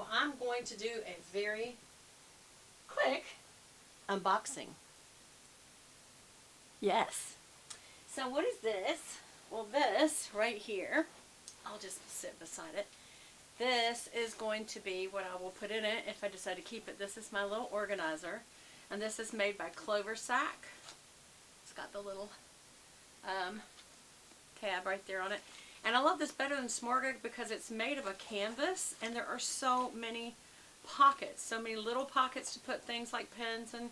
Well, I'm going to do a very quick unboxing. Yes. So what is this? Well, this right here, I'll just sit beside it. This is going to be what I will put in it if I decide to keep it. This is my little organizer, and this is made by Clover Sack. It's got the little tab right there on it. And I love this better than Smorgasbord because it's made of a canvas, and there are so many pockets, so many little pockets to put things like pens and,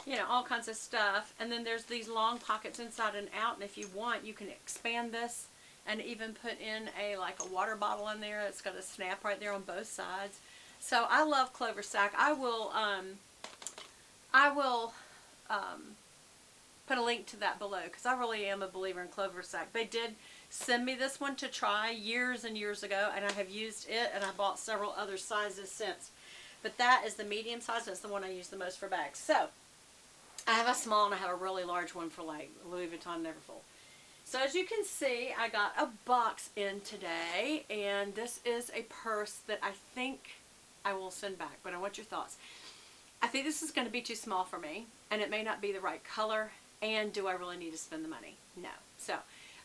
you know, all kinds of stuff. And then there's these long pockets inside and out, and if you want, you can expand this and even put in like a water bottle in there. It's got a snap right there on both sides. So I love Clover Sack. I will put a link to that below because I really am a believer in Clover Sack. They did send me this one to try years and years ago, and I have used it, and I bought several other sizes since. But that is the medium size. That's the one I use the most for bags. So I have a small and I have a really large one for like Louis Vuitton Neverfull. So as you can see, I got a box in today, and this is a purse that I think I will send back, but I want your thoughts. I think this is going to be too small for me, and it may not be the right color, and do I really need to spend the money? No. So,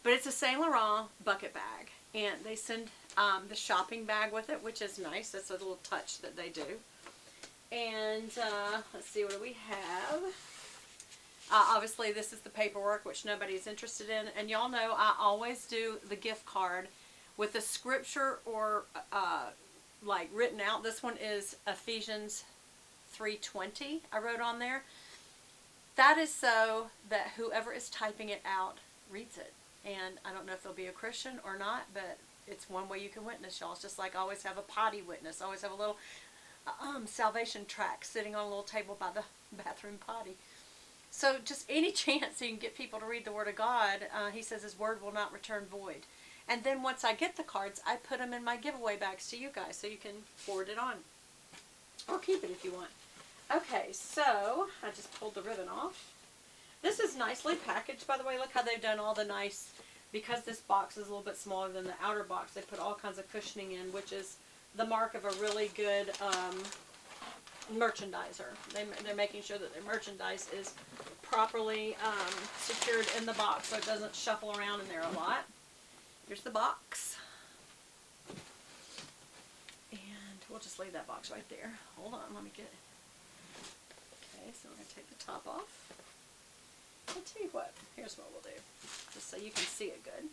but it's a Saint Laurent bucket bag, and they send the shopping bag with it, which is nice. That's a little touch that they do. And let's see, what do we have? Obviously, this is the paperwork, which nobody's interested in. And y'all know I always do the gift card with a scripture or like written out. This one is Ephesians 3:20 I wrote on there. That is so that whoever is typing it out reads it. And I don't know if they'll be a Christian or not, but it's one way you can witness, y'all. It's just like always have a potty witness. Always have a little salvation tract sitting on a little table by the bathroom potty. So just any chance you can get people to read the Word of God, he says his word will not return void. And then once I get the cards, I put them in my giveaway bags to you guys so you can forward it on. Or keep it if you want. Okay, so I just pulled the ribbon off. This is nicely packaged, by the way. Look how they've done all the nice, because this box is a little bit smaller than the outer box, they put all kinds of cushioning in, which is the mark of a really good merchandiser. They're making sure that their merchandise is properly secured in the box so it doesn't shuffle around in there a lot. Here's the box. And we'll just leave that box right there. Hold on, let me get it. Okay, so we're going to take the top off. I'll tell you what, here's what we'll do, just so you can see it good.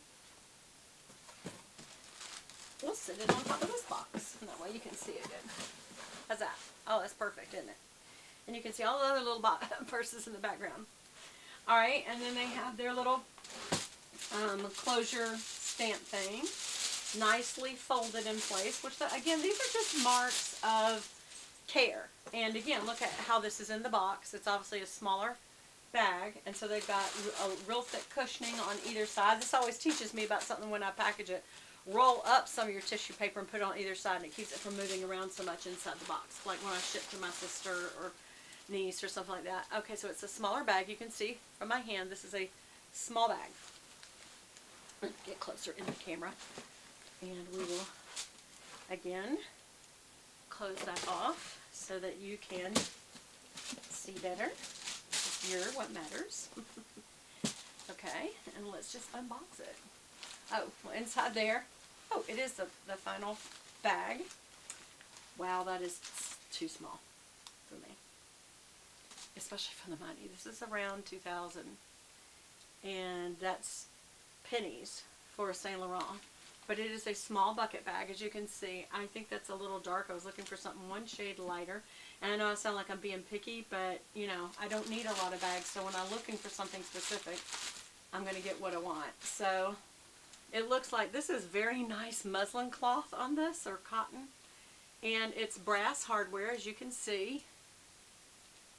We'll sit it on top of this box, and that way you can see it good. How's that? Oh, that's perfect, isn't it? And you can see all the other little purses in the background. Alright, and then they have their little closure stamp thing, nicely folded in place, which, again, these are just marks of care. And again, look at how this is in the box. It's obviously a smaller bag, and so they've got a real thick cushioning on either side. This always teaches me about something when I package it. Roll up some of your tissue paper and put it on either side, and it keeps it from moving around so much inside the box, like when I ship to my sister or niece or something like that. Okay, so it's a smaller bag. You can see from my hand, this is a small bag. Get closer in the camera, and we will again close that off so that you can see better. You're what matters. Okay, and let's just unbox it. Oh, well, inside there, oh, it is the final bag. Wow, that is too small for me, especially for the money. This is around $2,000, and that's pennies for a Saint Laurent. But it is a small bucket bag, as you can see. I think that's a little dark. I was looking for something one shade lighter. And I know I sound like I'm being picky, but, you know, I don't need a lot of bags. So when I'm looking for something specific, I'm going to get what I want. So it looks like this is very nice muslin cloth on this, or cotton. And it's brass hardware, as you can see.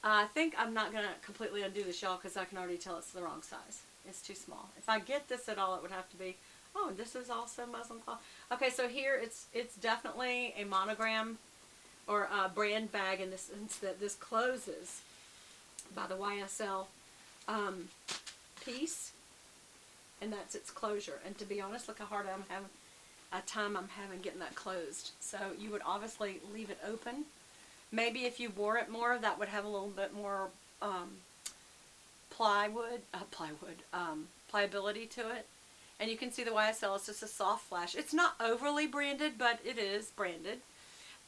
I think I'm not going to completely undo this, y'all, because I can already tell it's the wrong size. It's too small. If I get this at all, it would have to be, oh, this is also muslin cloth. Okay, so here it's definitely a monogram or a brand bag in the sense that this closes by the YSL piece, and that's its closure. And to be honest, look how hard I'm having a time I'm having getting that closed. So you would obviously leave it open. Maybe if you wore it more, that would have a little bit more pliability to it. And you can see the YSL is just a soft flash. It's not overly branded, but it is branded.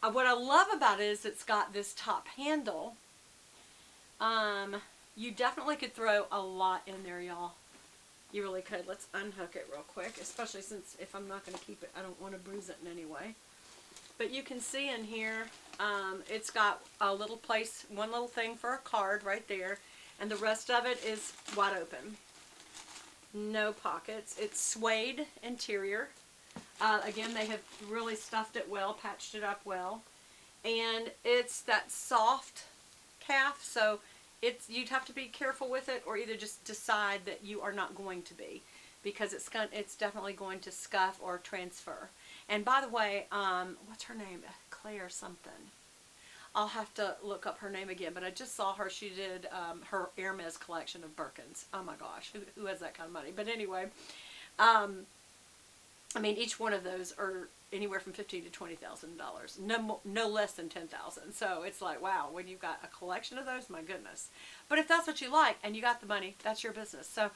What I love about it is it's got this top handle. You definitely could throw a lot in there, y'all. You really could. Let's unhook it real quick, especially since if I'm not going to keep it, I don't want to bruise it in any way. But you can see in here, it's got a little place, one little thing for a card right there, and the rest of it is wide open. No pockets. It's suede interior. Again, they have really stuffed it well, patched it up well. And it's that soft calf, so you'd have to be careful with it, or either just decide that you are not going to be, because it's definitely going to scuff or transfer. And by the way, what's her name? Claire something. I'll have to look up her name again, but I just saw her. She did her Hermes collection of Birkins. Oh my gosh, who has that kind of money? But anyway, I mean, each one of those are anywhere from $15,000 to $20,000. No less than $10,000. So it's like, wow, when you've got a collection of those, my goodness. But if that's what you like and you got the money, that's your business. So,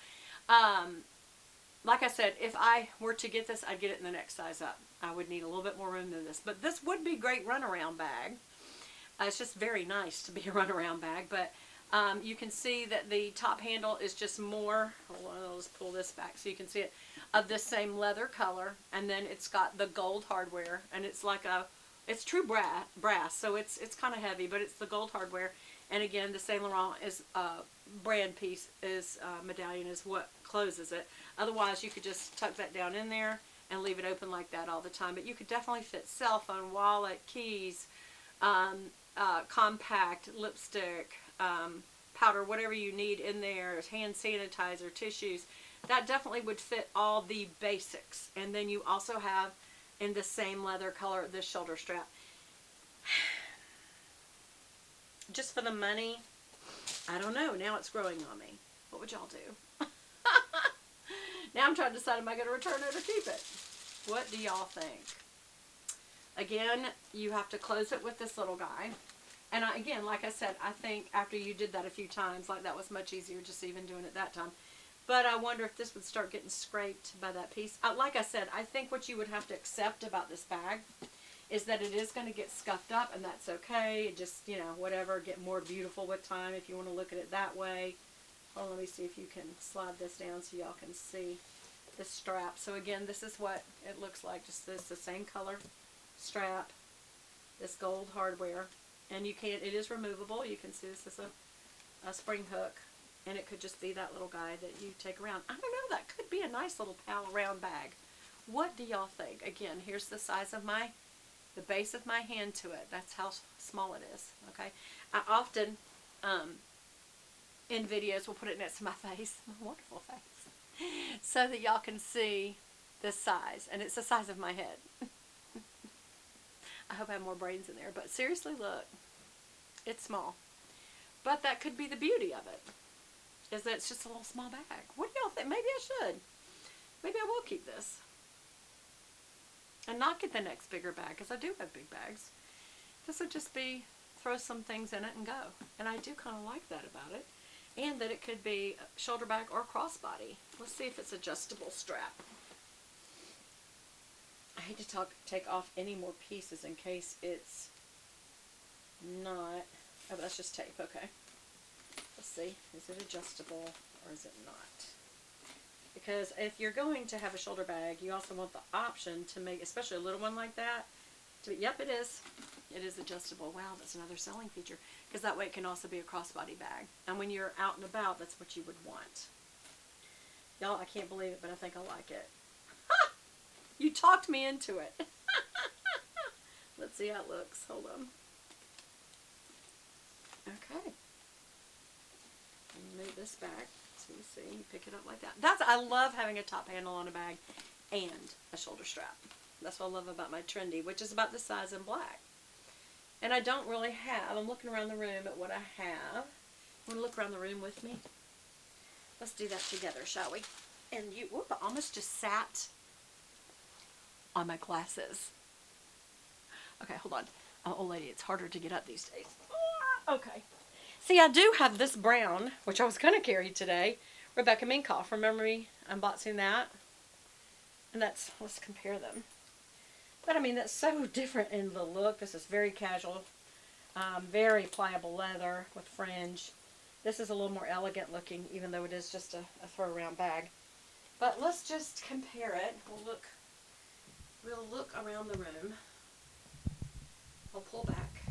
like I said, if I were to get this, I'd get it in the next size up. I would need a little bit more room than this, but this would be a great runaround bag. It's just very nice to be a runaround bag, but you can see that the top handle is just more, hold on, I'll just pull this back so you can see it, of this same leather color, and then it's got the gold hardware, and it's like it's true brass, so it's kind of heavy, but it's the gold hardware, and again, the Saint Laurent is brand piece, medallion is what closes it. Otherwise, you could just tuck that down in there and leave it open like that all the time, but you could definitely fit cell phone, wallet, keys, compact, lipstick, powder, whatever you need in there, hand sanitizer, tissues. That definitely would fit all the basics. And then you also have, in the same leather color, this shoulder strap. Just for the money, I don't know. Now it's growing on me. What would y'all do? Now I'm trying to decide, am I going to return it or keep it? What do y'all think? Again, you have to close it with this little guy. And again, like I said, I think after you did that a few times, like that was much easier just even doing it that time. But I wonder if this would start getting scraped by that piece. Like I said, I think what you would have to accept about this bag is that it is going to get scuffed up, and that's okay. It just, you know, whatever, get more beautiful with time if you want to look at it that way. Hold on, let me see if you can slide this down so y'all can see the strap. So again, this is what it looks like. Just this, the same color strap, this gold hardware. And you can't, it is removable. You can see this is a spring hook. And it could just be that little guy that you take around. I don't know, that could be a nice little pal round bag. What do y'all think? Again, here's the size of the base of my hand to it. That's how small it is, okay? I often, in videos, will put it next to my face, my wonderful face, so that y'all can see this size. And it's the size of my head. I hope I have more brains in there. But seriously, look, it's small. But that could be the beauty of it, is that it's just a little small bag. What do y'all think? Maybe I should. Maybe I will keep this. And not get the next bigger bag, because I do have big bags. This would just be, throw some things in it and go. And I do kind of like that about it. And that it could be a shoulder bag or crossbody. Let's see if it's adjustable strap. I hate to take off any more pieces in case it's not. Oh, that's just tape, okay. Let's see, is it adjustable or is it not? Because if you're going to have a shoulder bag, you also want the option to make, especially a little one like that, yep, it is. It is adjustable. Wow, that's another selling feature. Because that way it can also be a crossbody bag. And when you're out and about, that's what you would want. Y'all, I can't believe it, but I think I like it. Ha! You talked me into it. Let's see how it looks. Hold on. Okay. Move this back so you see. You pick it up like that. I love having a top handle on a bag and a shoulder strap. That's what I love about my Trendy, which is about this size in black. And I don't really have, I'm looking around the room at what I have. Want to look around the room with me? Let's do that together, shall we? And you, whoop, I almost just sat on my glasses. Okay, hold on. Old lady, it's harder to get up these days. Okay. See, I do have this brown, which I was going to carry today. Rebecca Minkoff. Remember me unboxing that? And that's, let's compare them. But I mean, that's so different in the look. This is very casual. Very pliable leather with fringe. This is a little more elegant looking, even though it is just a throw around bag. But let's just compare it. We'll look around the room. I'll pull back.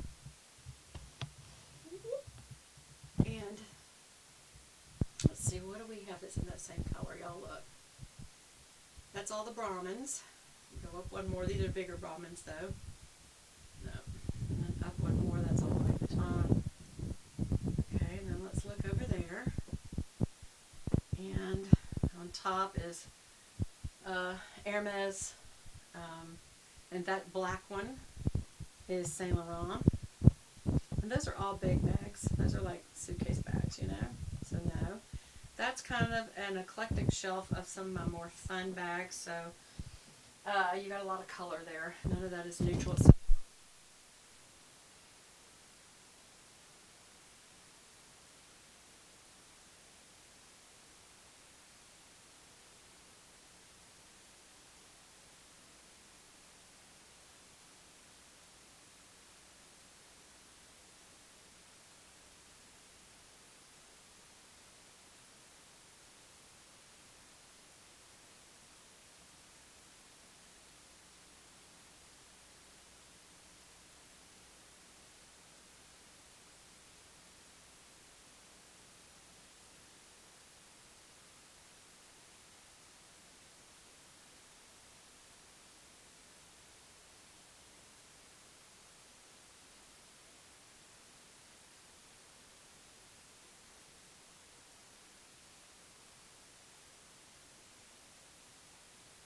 And let's see, what do we have that's in that same color? Y'all look. That's all the Brahmins. Go up one more. These are bigger Brahmins though. No. And then up one more. That's all Louis Vuitton. Okay, and then let's look over there. And on top is Hermes. And that black one is Saint Laurent. And those are all big bags. Those are like suitcase bags, you know. So no. That's kind of an eclectic shelf of some of my more fun bags. So you got a lot of color there. None of that is neutral.